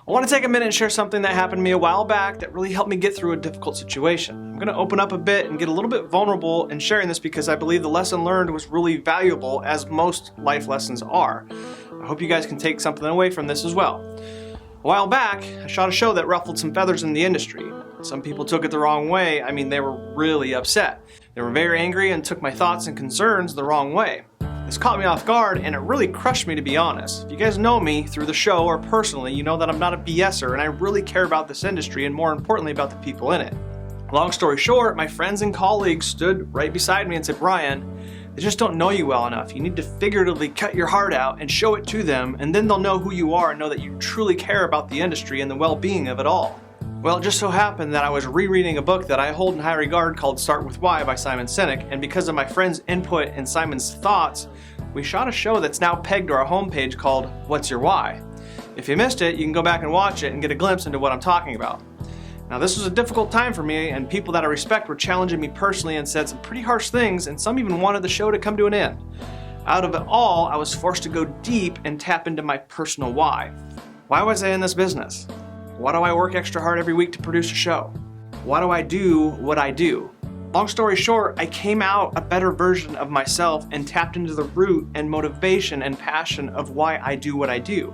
I want to take a minute and share something that happened to me a while back that really helped me get through a difficult situation. I'm going to open up a bit and get a little bit vulnerable in sharing this because I believe the lesson learned was really valuable, as most life lessons are. I hope you guys can take something away from this as well. A while back, I shot a show that ruffled some feathers in the industry. Some people took it the wrong way. I mean, they were really upset. They were very angry and took my thoughts and concerns the wrong way. This caught me off guard, and it really crushed me, to be honest. If you guys know me through the show or personally, you know that I'm not a BSer, and I really care about this industry and more importantly about the people in it. Long story short, my friends and colleagues stood right beside me and said, "Brian, they just don't know you well enough. You need to figuratively cut your heart out and show it to them, and then they'll know who you are and know that you truly care about the industry and the well-being of it all." Well, it just so happened that I was rereading a book that I hold in high regard called Start With Why by Simon Sinek, and because of my friend's input and Simon's thoughts, we shot a show that's now pegged to our homepage called What's Your Why? If you missed it, you can go back and watch it and get a glimpse into what I'm talking about. Now, this was a difficult time for me, and people that I respect were challenging me personally and said some pretty harsh things, and some even wanted the show to come to an end. Out of it all, I was forced to go deep and tap into my personal why. Why was I in this business? Why do I work extra hard every week to produce a show? Why do I do what I do? Long story short, I came out a better version of myself and tapped into the root and motivation and passion of why I do what I do.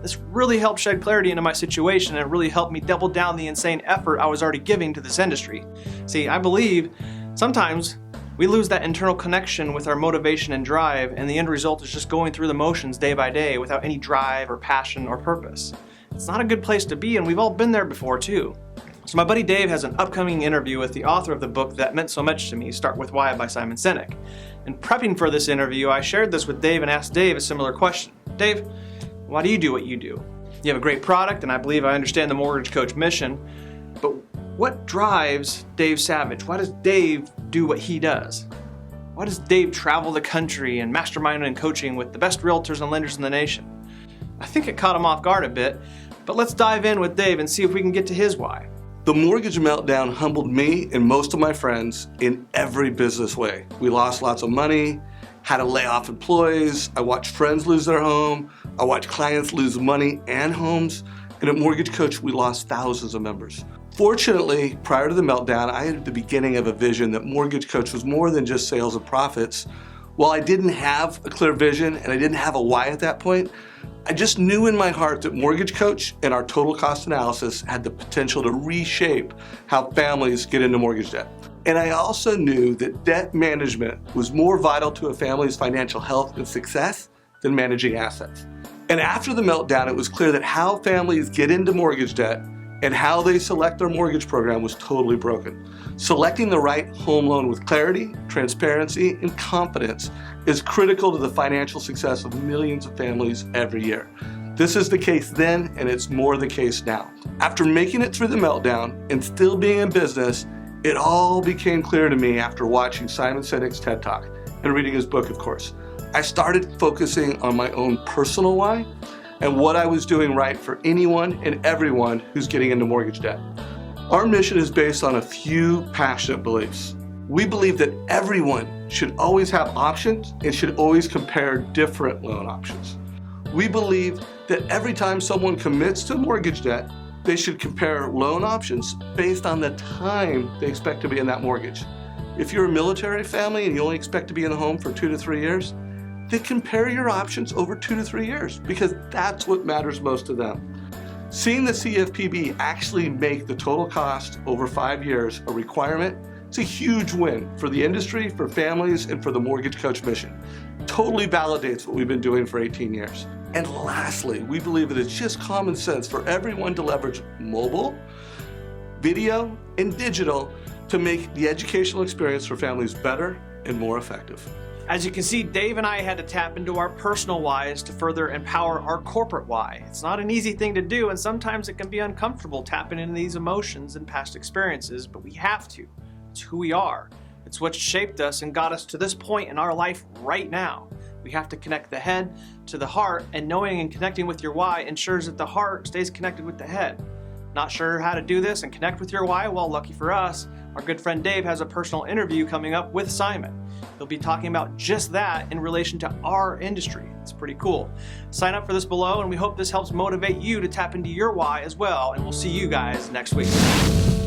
This really helped shed clarity into my situation, and it really helped me double down the insane effort I was already giving to this industry. See, I believe sometimes we lose that internal connection with our motivation and drive, and the end result is just going through the motions day by day without any drive or passion or purpose. It's not a good place to be, and we've all been there before too. So my buddy Dave has an upcoming interview with the author of the book that meant so much to me, Start With Why by Simon Sinek. In prepping for this interview, I shared this with Dave and asked Dave a similar question. Dave, why do you do what you do? You have a great product, and I believe I understand the Mortgage Coach mission, but what drives Dave Savage? Why does Dave do what he does? Why does Dave travel the country and mastermind and coaching with the best realtors and lenders in the nation? I think it caught him off guard a bit, but let's dive in with Dave and see if we can get to his why. The mortgage meltdown humbled me and most of my friends in every business way. We lost lots of money, had to lay off employees, I watched friends lose their home, I watched clients lose money and homes, and at Mortgage Coach we lost thousands of members. Fortunately, prior to the meltdown, I had the beginning of a vision that Mortgage Coach was more than just sales and profits. While I didn't have a clear vision and I didn't have a why at that point, I just knew in my heart that Mortgage Coach and our total cost analysis had the potential to reshape how families get into mortgage debt. And I also knew that debt management was more vital to a family's financial health and success than managing assets. And after the meltdown, it was clear that how families get into mortgage debt and how they select their mortgage program was totally broken. Selecting the right home loan with clarity, transparency, and confidence is critical to the financial success of millions of families every year. This is the case then, and it's more the case now. After making it through the meltdown and still being in business, it all became clear to me after watching Simon Sinek's TED Talk and reading his book, of course. I started focusing on my own personal why and what I was doing right for anyone and everyone who's getting into mortgage debt. Our mission is based on a few passionate beliefs. We believe that everyone should always have options and should always compare different loan options. We believe that every time someone commits to mortgage debt, they should compare loan options based on the time they expect to be in that mortgage. If you're a military family and you only expect to be in the home for 2 to 3 years, then compare your options over 2 to 3 years because that's what matters most to them. Seeing the CFPB actually make the total cost over 5 years a requirement, it's a huge win for the industry, for families, and for the Mortgage Coach mission. Totally validates what we've been doing for 18 years. And lastly, we believe that it's just common sense for everyone to leverage mobile, video, and digital to make the educational experience for families better and more effective. As you can see, Dave and I had to tap into our personal whys to further empower our corporate why. It's not an easy thing to do, and sometimes it can be uncomfortable tapping into these emotions and past experiences, but we have to. It's who we are. It's what shaped us and got us to this point in our life right now. We have to connect the head to the heart, and knowing and connecting with your why ensures that the heart stays connected with the head. Not sure how to do this and connect with your why? Well, lucky for us, our good friend Dave has a personal interview coming up with Simon. He'll be talking about just that in relation to our industry. It's pretty cool. Sign up for this below, and we hope this helps motivate you to tap into your why as well, and we'll see you guys next week.